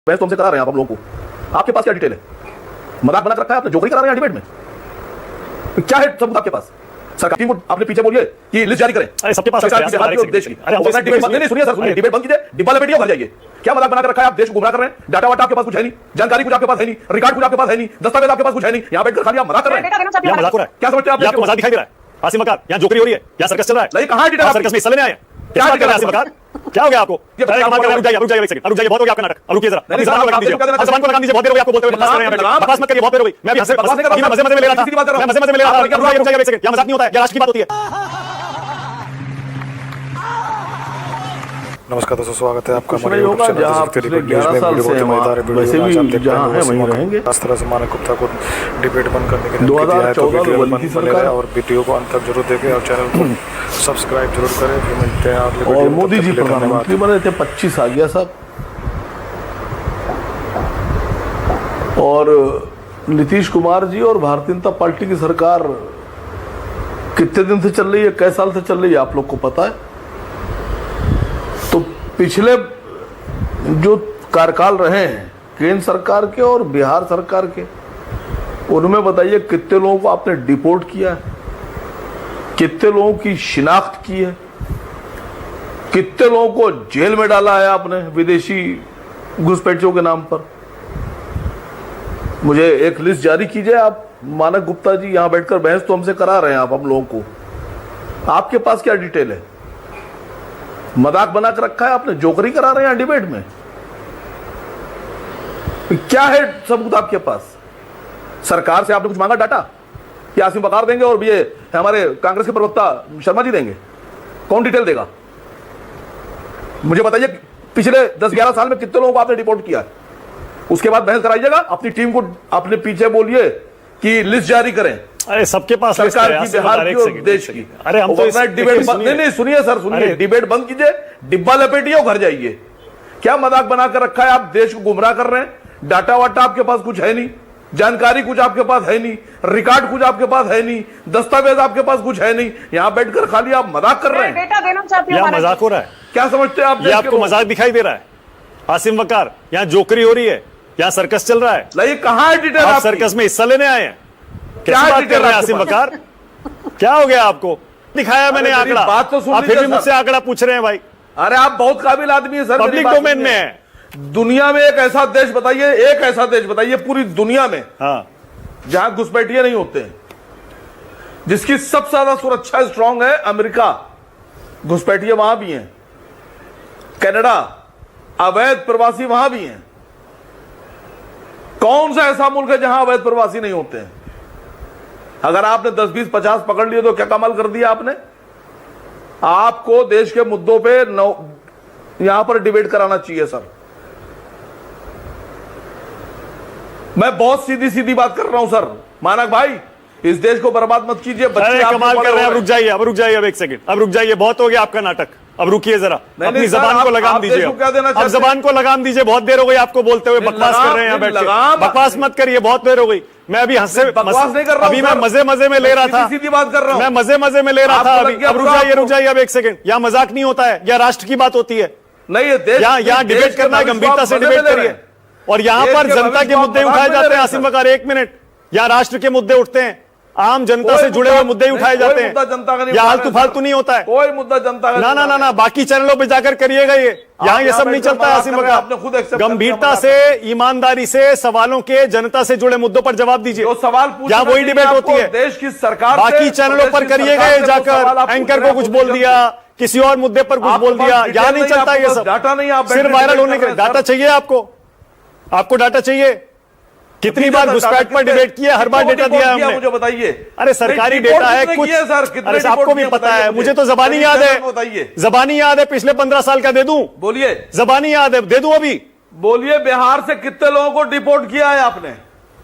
बहस तुमसे करा रहे हैं आप लोगों को, आपके पास क्या डिटेल है? मजाक बना के रखा है आपने, जोकरी करा रहे हैं डिबेट में, क्या है सबूत आपके पास? सरकार टीम को आपने पीछे बोलिए कि लिस्ट जारी करें। अरे सबके पास सरकार की देश की नहीं सुनिए सर, सुनिए, डिबेट बंद कीजिए, डिब्बा लपेटिए, घर जाइए। क्या मजाक बना के रखा है? आप देश को गुमराह कर रहे हैं, डाटा वाटा आपके पास कुछ है नहीं, जानकारी कुछ आपके पास है नहीं, रिकॉर्ड कुछ आपके पास है नहीं, दस्तावेज आपके पास कुछ है नहीं, यहाँ बैठकर खाली आप मजाक कर रहे हैं। मजाक हो रहा है, क्या समझते हैं आप? आपको मजाक दिखाई दे रहा है? आसिम बकार, यहाँ जोकरी हो रही है, यहाँ सर्कस चल रहा है। कहां डिटेल? सर्कस में हिस्सा लेने आए हैं, क्या कर रहे हैं आसिम बकार? क्या हो गया आपको? रुक जाइए एक सेकंड, रुक जाइए, बहुत हो गया आपका नाटक। अब रुकिए जरा, जबान को लगाम दीजिए, जबान को लगाम दीजिए, बहुत देर हो गई आपको बोलते हुए, बकवास कर रहे हैं, बकवास मत करिए, बहुत देर हो गई। मैं मजे मजे में ले रहा था, मैं मजे मजे में ले रहा था। रुक जाइए एक सेकंड, यहाँ मजाक नहीं होता है, यहाँ राष्ट्र की बात होती है। नमस्कार दोस्तों, स्वागत है आपका हमारे YouTube चैनल वैसे भी जहां है वहीं रहेंगे। इस तरह से मानक गुप्ता को डिबेट बंद करने के 2014 में बनी सरकार और वीडियो को अंत तक जरूर देखें और चैनल को सब्सक्राइब जरूर करें। फिर मिलते हैं अगले वीडियो में। मोदी जी प्रधानमंत्री बने थे, 25 आ गया साहब, और नीतीश कुमार जी और भारतीय जनता पार्टी की सरकार कितने दिन से चल रही है, कई साल से चल रही है, आप लोग को पता है। तो पिछले जो कार्यकाल रहे हैं केंद्र सरकार के और बिहार सरकार के, उनमें बताइए कितने लोगों को आपने डिपोर्ट किया है, कितने लोगों की शिनाख्त की है, कितने लोगों को जेल में डाला है आपने विदेशी घुसपैठियों के नाम पर। मुझे एक लिस्ट जारी कीजिए आप। मानक गुप्ता जी यहां बैठकर बहस तो हमसे करा रहे हैं आप, हम लोगों को, आपके पास क्या डिटेल है? मजाक बना कर रखा है आपने, जोकरी करा रहे हैं डिबेट में, क्या है सबूत आपके पास? सरकार से आपने कुछ मांगा डाटा कि आसिम बकार देंगे और ये हमारे कांग्रेस के प्रवक्ता शर्मा जी देंगे? कौन डिटेल देगा? मुझे बताइए पिछले 10-11 साल में कितने लोगों को आपने रिपोर्ट किया है, उसके बाद बहस कराइएगा। अपनी टीम को अपने पीछे बोलिए कि लिस्ट जारी करें। अरे सबके पास सरकार की, बिहार की और देश की। अरे हम तो डिबेट नहीं सुनिए सर, सुनिए, डिबेट बंद कीजिए, डिब्बा लपेटिए और घर जाइए। क्या मजाक बना कर रखा है? आप देश को गुमराह कर रहे हैं, डाटा वाटा आपके पास कुछ है नहीं, जानकारी कुछ आपके पास है नहीं, रिकॉर्ड कुछ आपके पास है नहीं, दस्तावेज आपके पास कुछ है नहीं, यहाँ बैठकर खाली आप मजाक कर रहे हैं। डेटा देना चाहती हूं, मजाक हो रहा है, क्या समझते हैं आप? ये आपको मजाक दिखाई दे रहा है आसिम बकार? यहाँ जोकरी हो रही है, यहाँ सर्कस चल रहा है। नहीं, कहां है डिटेल? आप सर्कस में हिस्सा लेने आए हैं, क्या बात कर रहे हैं आसिम बकार? क्या हो गया आपको? दिखाया मैंने आंकड़ा, बात तो सुन आप फिर भी मुझसे आंकड़ा पूछ रहे हैं भाई। अरे आप बहुत काबिल आदमी है सर, पब्लिक डोमेन में है। दुनिया में एक ऐसा देश बताइए, एक ऐसा देश बताइए पूरी दुनिया में, हाँ, जहां घुसपैठिए नहीं होते हैं, जिसकी सबसे ज्यादा सुरक्षा स्ट्रांग है अमेरिका, घुसपैठिए वहां भी हैं, कनाडा, अवैध प्रवासी वहां भी हैं। कौन सा ऐसा मुल्क है जहां अवैध प्रवासी नहीं होते हैं? अगर आपने 10, 20, 50 पकड़ लिए तो क्या कमाल कर दिया आपने? आपको देश के मुद्दों पे यहां पर डिबेट कराना चाहिए सर। मैं बहुत सीधी सीधी बात कर रहा हूं सर। मानक भाई, इस देश को बर्बाद मत कीजिए। बच्चे कमाल कर रहे हैं। अब रुक जाइए, अब एक सेकंड, अब रुक जाइए, बहुत हो गया आपका नाटक, अब रुकिए जरा, अपनी जबान को लगाम दीजिए। अब जबान को लगाम दीजिए, बहुत देर हो गई आपको बोलते हुए, बकवास कर रहे हैं यहाँ बैठ के। बकवास मत करिए, बहुत देर हो गई। मैं अभी बकवास नहीं कर रहा हूं, अभी मैं मजे में ले रहा था, सीधी बात कर रहा हूं, मैं मजे में ले रहा था अभी। अब रुक जाइए अब एक सेकंड, यहाँ मजाक नहीं होता है, यहाँ राष्ट्र की बात होती है। नहीं, यहाँ डिबेट करना है, गंभीरता से डिबेट करिए। और यहाँ पर जनता के मुद्दे उठाए जाते हैं आसिम बकार, एक मिनट, यहाँ राष्ट्र के मुद्दे उठते हैं, आम जनता से जुड़े हुए मुद्दे उठाए जाते हैं, या आलतू फालतू नहीं होता है कोई मुद्दा जनता का। ना, बाकी चैनलों पे जाकर करिएगा, ये यहाँ ये सब नहीं चलता है आसिम बकार। गंभीरता से, ईमानदारी से सवालों के, जनता से जुड़े मुद्दों पर जवाब दीजिए। जो सवाल यहाँ वही डिबेट होती है। देश की सरकार, बाकी चैनलों पर करिएगा जाकर, एंकर को कुछ बोल दिया, किसी और मुद्दे पर कुछ बोल दिया, यहाँ नहीं चलता ये सब। डाटा नहीं, आप सिर्फ वायरल होने के डाटा चाहिए आपको डाटा चाहिए। कितनी बार घुसपैठ पर डिबेट किया, हर बार डेटा दिया हमने, मुझे बताइए। अरे सरकारी डेटा है कुछ, अरे आपको भी पता है, मुझे तो जबानी याद है, जबानी याद है, पिछले 15 साल का दे दूं? बोलिए, जबानी याद है, दे दूं अभी? बोलिए, बिहार से कितने लोगों को डिपोर्ट किया है आपने?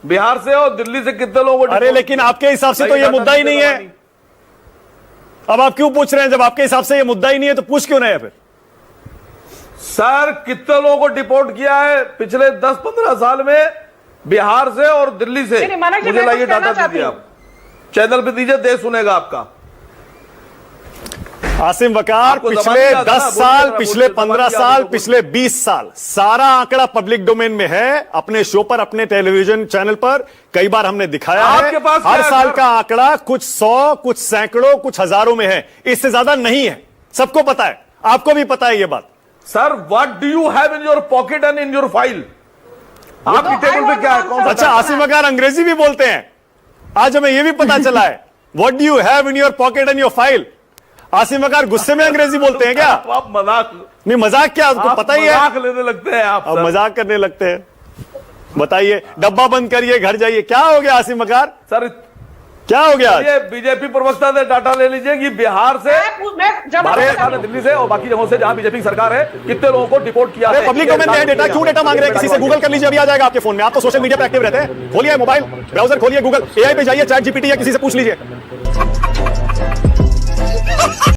बिहार से और दिल्ली से कितने लोगों को? अरे लेकिन आपके हिसाब से तो ये मुद्दा ही नहीं है। अब आप क्यों पूछ रहे हैं? जब आपके हिसाब से ये मुद्दा ही नहीं है तो पूछ क्यों रहे हैं फिर? सर, कितने लोगों को डिपोर्ट किया है पिछले 10-15 साल में बिहार से और दिल्ली से? मुझे लाइए डाटा दीजिए, आप चैनल पे दीजिए, देश सुनेगा आपका। आसिम वकार आपको पिछले जबानी याद है 10 ना? साल, बोलिए पिछले जरा, 15 जबानी याद साल, है, पिछले 20 साल सारा आंकड़ा पब्लिक डोमेन में है। अपने शो पर, अपने टेलीविजन चैनल पर कई बार हमने दिखाया है। आपके पास हर क्या है, साल सर? का आंकड़ा कुछ 100, कुछ सैकड़ों, कुछ हजारों में है, इससे ज्यादा नहीं है। सबको पता है, आपको भी पता है ये बात। Sir, what do you have in your pocket and in your file? आपकी टेबल पे क्या है? कौन सा अच्छा, आसिम वकार अंग्रेजी भी बोलते हैं, आज हमें यह भी पता चला है। What do you have in your pocket and your file? Asim Waqar गुस्से में अंग्रेजी बोलते हैं क्या? आप मजाक, नहीं, मजाक क्या, आपको पता ही है। मजाक लेने लगते हैं आप अब सर। मजाक करने लगते हैं। बताइए, डब्बा बंद करिए, घर जाइए। क्या हो गया आसिम वकार, सर क्या हो गया? ये बीजेपी प्रवक्ता से डाटा ले लीजिए कि बिहार से, दिल्ली से और बाकी जगहों से जहां बीजेपी की सरकार है, कितने लोगों को डिपोर्ट किया है। पब्लिक डोमेन में डेटा, क्यों डेटा मांग रहे हैं किसी से? गूगल कर लीजिए, अभी आ जाएगा आपके फोन में। आप तो सोशल मीडिया पे एक्टिव रहते हैं। खोलिए मोबाइल ब्राउजर, खोलिए गूगल, एआई पे जाइए, चैट जीपीटी या किसी से पूछ लीजिए।